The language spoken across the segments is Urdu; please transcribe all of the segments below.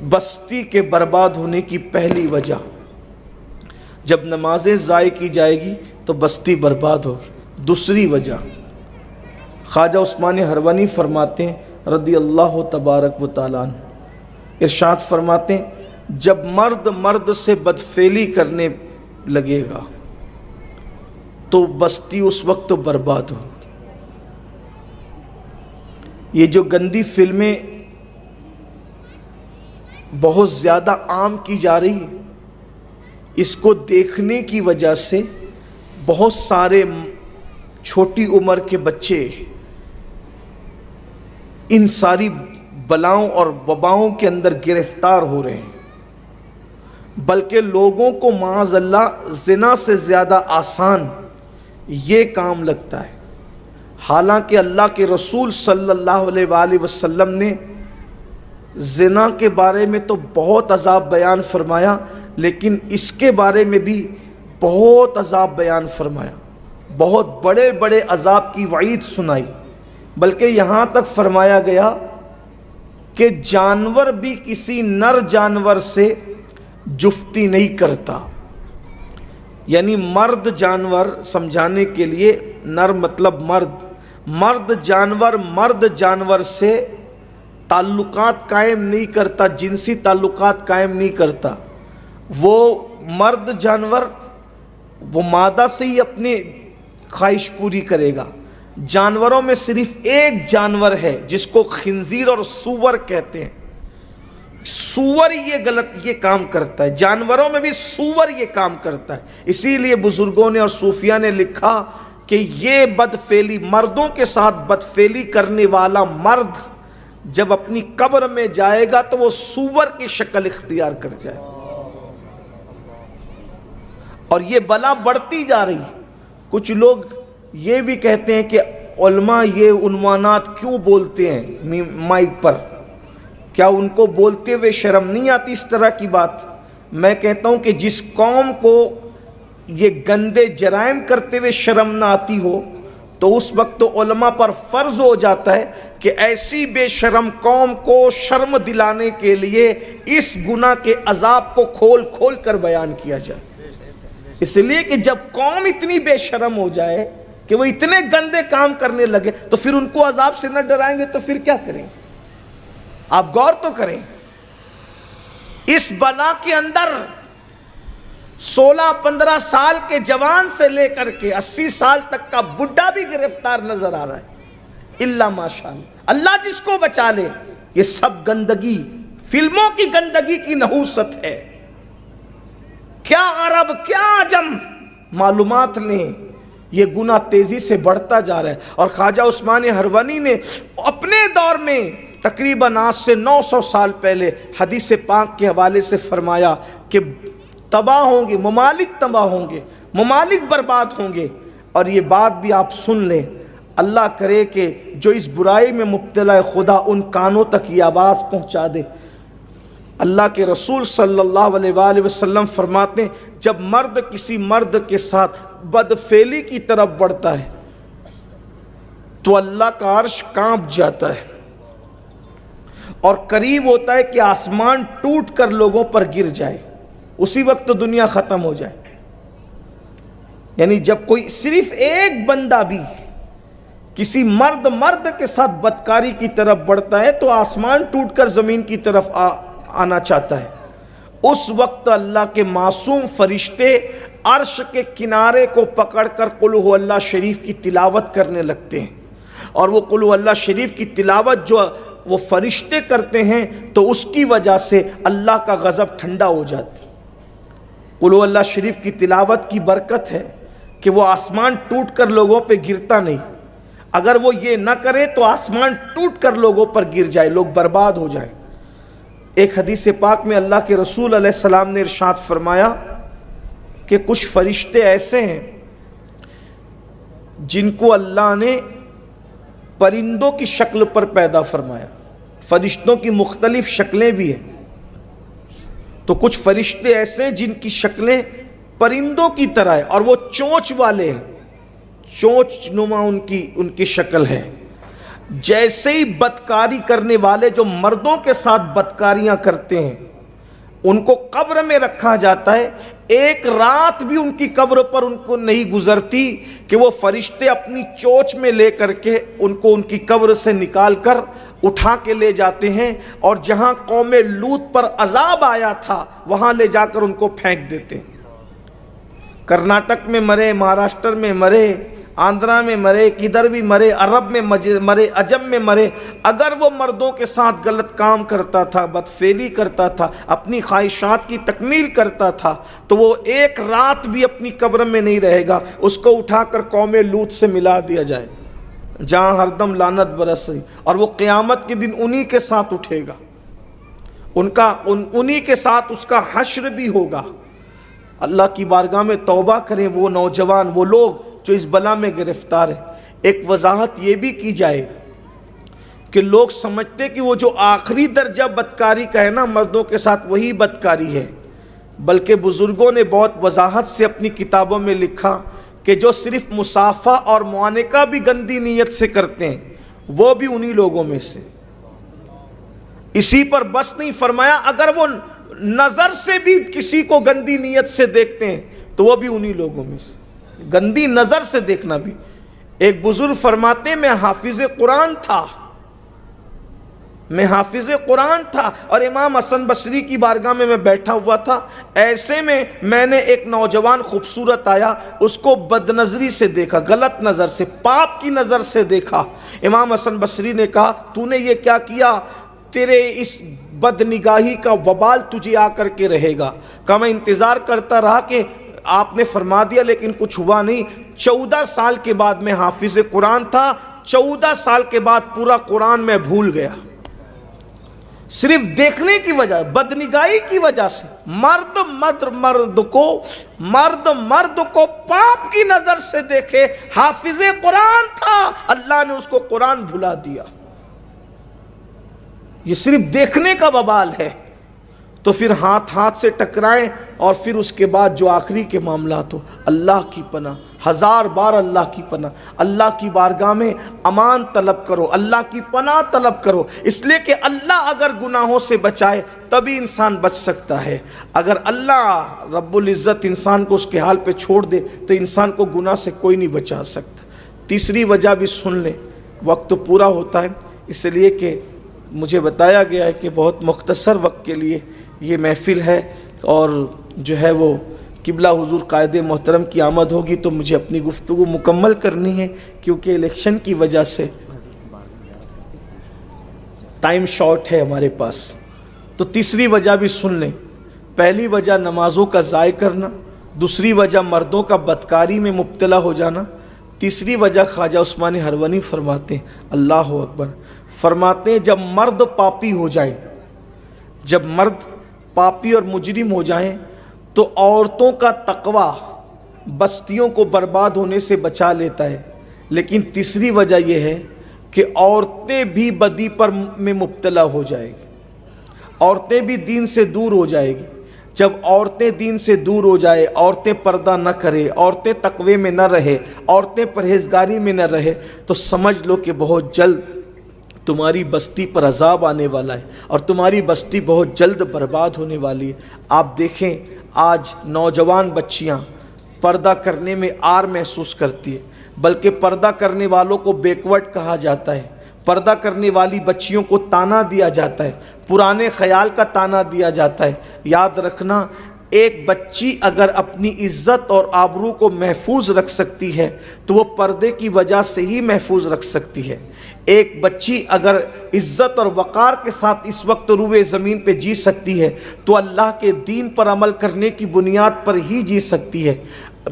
بستی کے برباد ہونے کی پہلی وجہ، جب نمازیں ضائع کی جائے گی تو بستی برباد ہوگی۔ دوسری وجہ، خواجہ عثمان ہروانی فرماتے ہیں رضی اللہ تبارک و تعالیٰ عنہ، ارشاد فرماتے ہیں جب مرد مرد سے بدفعلی کرنے لگے گا تو بستی اس وقت تو برباد ہو۔ یہ جو گندی فلمیں بہت زیادہ عام کی جا رہی ہے، اس کو دیکھنے کی وجہ سے بہت سارے چھوٹی عمر کے بچے ان ساری بلاؤں اور وباؤں کے اندر گرفتار ہو رہے ہیں، بلکہ لوگوں کو معاذ اللہ زنا سے زیادہ آسان یہ کام لگتا ہے۔ حالانکہ اللہ کے رسول صلی اللہ علیہ وآلہ وسلم نے زنا کے بارے میں تو بہت عذاب بیان فرمایا، لیکن اس کے بارے میں بھی بہت عذاب بیان فرمایا، بہت بڑے بڑے عذاب کی وعید سنائی، بلکہ یہاں تک فرمایا گیا کہ جانور بھی کسی نر جانور سے جفتی نہیں کرتا، یعنی مرد جانور سمجھانے کے لیے، نر مطلب مرد جانور سے تعلقات قائم نہیں کرتا، جنسی تعلقات قائم نہیں کرتا۔ وہ مرد جانور وہ مادہ سے ہی اپنی خواہش پوری کرے گا۔ جانوروں میں صرف ایک جانور ہے جس کو خنزیر اور سور کہتے ہیں، سور یہ کام کرتا ہے، جانوروں میں بھی سور یہ کام کرتا ہے۔ اسی لیے بزرگوں نے اور صوفیاء نے لکھا کہ یہ بدفعلی، مردوں کے ساتھ بدفعلی کرنے والا مرد جب اپنی قبر میں جائے گا تو وہ سور کی شکل اختیار کر جائے، اور یہ بلا بڑھتی جا رہی۔ کچھ لوگ یہ بھی کہتے ہیں کہ علماء یہ عنوانات کیوں بولتے ہیں مائک پر، کیا ان کو بولتے ہوئے شرم نہیں آتی اس طرح کی بات؟ میں کہتا ہوں کہ جس قوم کو یہ گندے جرائم کرتے ہوئے شرم نہ آتی ہو تو اس وقت تو علماء پر فرض ہو جاتا ہے کہ ایسی بے شرم قوم کو شرم دلانے کے لیے اس گناہ کے عذاب کو کھول کھول کر بیان کیا جائے۔ اس لیے کہ جب قوم اتنی بے شرم ہو جائے کہ وہ اتنے گندے کام کرنے لگے تو پھر ان کو عذاب سے نہ ڈرائیں گے تو پھر کیا کریں؟ آپ غور تو کریں، اس بلا کے اندر 16-15 سال کے جوان سے لے کر کے 80 سال تک کا بڈھا بھی گرفتار نظر آ رہا ہے، الا ماشاءاللہ، اللہ جس کو بچا لے۔ یہ سب گندگی، فلموں کی گندگی کی نحوست ہے۔ کیا عرب کیا عجم معلومات لیں، یہ گناہ تیزی سے بڑھتا جا رہا ہے۔ اور خواجہ عثمان ہروانی نے اپنے دور میں تقریباً آج سے 900 سال پہلے حدیث پاک کے حوالے سے فرمایا کہ تباہ ہوں گے، ممالک تباہ ہوں گے، ممالک برباد ہوں گے۔ اور یہ بات بھی آپ سن لیں، اللہ کرے کہ جو اس برائی میں مبتلا ہے خدا ان کانوں تک یہ آواز پہنچا دے۔ اللہ کے رسول صلی اللہ علیہ وآلہ وسلم فرماتے ہیں جب مرد کسی مرد کے ساتھ بدفعلی کی طرف بڑھتا ہے تو اللہ کا عرش کانپ جاتا ہے اور قریب ہوتا ہے کہ آسمان ٹوٹ کر لوگوں پر گر جائے، اسی وقت تو دنیا ختم ہو جائے۔ یعنی جب کوئی صرف ایک بندہ بھی کسی مرد کے ساتھ بدکاری کی طرف بڑھتا ہے تو آسمان ٹوٹ کر زمین کی طرف آنا چاہتا ہے، اس وقت اللہ کے معصوم فرشتے عرش کے کنارے کو پکڑ کر قل ہو اللہ شریف کی تلاوت کرنے لگتے ہیں، اور وہ قل ہو اللہ شریف کی تلاوت جو وہ فرشتے کرتے ہیں تو اس کی وجہ سے اللہ کا غضب ٹھنڈا ہو جاتی۔ قل ہو اللہ شریف کی تلاوت کی برکت ہے کہ وہ آسمان ٹوٹ کر لوگوں پہ گرتا نہیں، اگر وہ یہ نہ کرے تو آسمان ٹوٹ کر لوگوں پر گر جائے، لوگ برباد ہو جائیں۔ ایک حدیث پاک میں اللہ کے رسول علیہ السلام نے ارشاد فرمایا کہ کچھ فرشتے ایسے ہیں جن کو اللہ نے پرندوں کی شکل پر پیدا فرمایا۔ فرشتوں کی مختلف شکلیں بھی ہیں، تو کچھ فرشتے ایسے جن کی شکلیں پرندوں کی طرح ہے اور وہ چونچ والے ہیں، چونچ نما ان کی شکل ہے۔ جیسے ہی بدکاری کرنے والے جو مردوں کے ساتھ بدکاریاں کرتے ہیں ان کو قبر میں رکھا جاتا ہے، ایک رات بھی ان کی قبر پر ان کو نہیں گزرتی کہ وہ فرشتے اپنی چونچ میں لے کر کے ان کو ان کی قبر سے نکال کر اٹھا کے لے جاتے ہیں، اور جہاں قوم لوط پر عذاب آیا تھا وہاں لے جا کر ان کو پھینک دیتے ہیں۔ کرناٹک میں مرے، مہاراشٹر میں مرے، آندھرا میں مرے، کدھر بھی مرے، عرب میں مرے، عجم میں مرے، اگر وہ مردوں کے ساتھ غلط کام کرتا تھا، بدفعلی کرتا تھا، اپنی خواہشات کی تکمیل کرتا تھا، تو وہ ایک رات بھی اپنی قبر میں نہیں رہے گا، اس کو اٹھا کر قوم لوط سے ملا دیا جائے جہاں ہردم لعنت برس رہی، اور وہ قیامت کے دن انہی کے ساتھ اٹھے گا، انہی کے ساتھ اس کا حشر بھی ہوگا۔ اللہ کی بارگاہ میں توبہ کریں وہ نوجوان، وہ لوگ جو اس بلا میں گرفتار ہیں۔ ایک وضاحت یہ بھی کی جائے کہ لوگ سمجھتے کہ وہ جو آخری درجہ بدکاری کا ہے نا مردوں کے ساتھ، وہی بدکاری ہے، بلکہ بزرگوں نے بہت وضاحت سے اپنی کتابوں میں لکھا کہ جو صرف مصافحہ اور معانقہ بھی گندی نیت سے کرتے ہیں وہ بھی انہی لوگوں میں سے۔ اسی پر بس نہیں فرمایا اگر وہ نظر سے بھی کسی کو گندی نیت سے دیکھتے ہیں تو وہ بھی انہی لوگوں میں سے، گندی نظر سے دیکھنا بھی۔ ایک بزرگ فرماتے ہیں میں حافظ قرآن تھا اور امام حسن بصری کی بارگاہ میں بیٹھا ہوا تھا، ایسے میں نے ایک نوجوان خوبصورت آیا، اس کو بد نظری سے دیکھا، غلط نظر سے، پاپ کی نظر سے دیکھا۔ امام حسن بصری نے کہا تو نے یہ کیا کیا؟ تیرے اس بد نگاہی کا وبال تجھے آ کر کے رہے گا۔ کہا میں انتظار کرتا رہا کہ آپ نے فرما دیا لیکن کچھ ہوا نہیں۔ 14 سال کے بعد میں حافظ قرآن تھا، 14 سال کے بعد پورا قرآن میں بھول گیا، صرف دیکھنے کی وجہ، بدنگاہی کی وجہ سے۔ مرد کو پاپ کی نظر سے دیکھے، حافظ قرآن تھا، اللہ نے اس کو قرآن بھلا دیا۔ یہ صرف دیکھنے کا وبال ہے، تو پھر ہاتھ سے ٹکرائیں، اور پھر اس کے بعد جو آخری کے معاملات ہو، اللہ کی پناہ، 1000 بار اللہ کی پناہ، اللہ کی بارگاہ میں امان طلب کرو، اللہ کی پناہ طلب کرو، اس لیے کہ اللہ اگر گناہوں سے بچائے تبھی انسان بچ سکتا ہے۔ اگر اللہ رب العزت انسان کو اس کے حال پہ چھوڑ دے تو انسان کو گناہ سے کوئی نہیں بچا سکتا۔ تیسری وجہ بھی سن لیں، وقت تو پورا ہوتا ہے، اس لیے کہ مجھے بتایا گیا ہے کہ بہت مختصر وقت کے لیے یہ محفل ہے، اور جو ہے وہ قبلہ حضور قائد محترم کی آمد ہوگی تو مجھے اپنی گفتگو مکمل کرنی ہے، کیونکہ الیکشن کی وجہ سے ٹائم شارٹ ہے ہمارے پاس۔ تو تیسری وجہ بھی سن لیں۔ پہلی وجہ نمازوں کا ضائع کرنا، دوسری وجہ مردوں کا بدکاری میں مبتلا ہو جانا، تیسری وجہ خواجہ عثمانی ہرونی فرماتے ہیں، اللہ اکبر، فرماتے ہیں جب مرد پاپی ہو جائیں، جب مرد پاپی اور مجرم ہو جائیں تو عورتوں کا تقوی بستیوں کو برباد ہونے سے بچا لیتا ہے، لیکن تیسری وجہ یہ ہے کہ عورتیں بھی بدی میں مبتلا ہو جائیں گی، عورتیں بھی دین سے دور ہو جائیں گی۔ جب عورتیں دین سے دور ہو جائے، عورتیں پردہ نہ کرے، عورتیں تقوی میں نہ رہے، عورتیں پرہیزگاری میں نہ رہے، تو سمجھ لو کہ بہت جلد تمہاری بستی پر عذاب آنے والا ہے، اور تمہاری بستی بہت جلد برباد ہونے والی ہے۔ آپ دیکھیں آج نوجوان بچیاں پردہ کرنے میں آر محسوس کرتی ہے، بلکہ پردہ کرنے والوں کو بیکورڈ کہا جاتا ہے، پردہ کرنے والی بچیوں کو تانا دیا جاتا ہے، پرانے خیال کا تانا دیا جاتا ہے۔ یاد رکھنا، ایک بچی اگر اپنی عزت اور آبرو کو محفوظ رکھ سکتی ہے تو وہ پردے کی وجہ سے ہی محفوظ رکھ سکتی ہے۔ ایک بچی اگر عزت اور وقار کے ساتھ اس وقت روئے زمین پہ جی سکتی ہے تو اللہ کے دین پر عمل کرنے کی بنیاد پر ہی جی سکتی ہے۔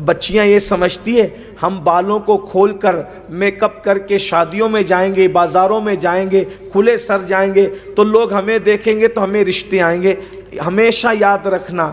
بچیاں یہ سمجھتی ہے ہم بالوں کو کھول کر میک اپ کر کے شادیوں میں جائیں گے، بازاروں میں جائیں گے، کھلے سر جائیں گے تو لوگ ہمیں دیکھیں گے تو ہمیں رشتے آئیں گے۔ ہمیشہ یاد رکھنا،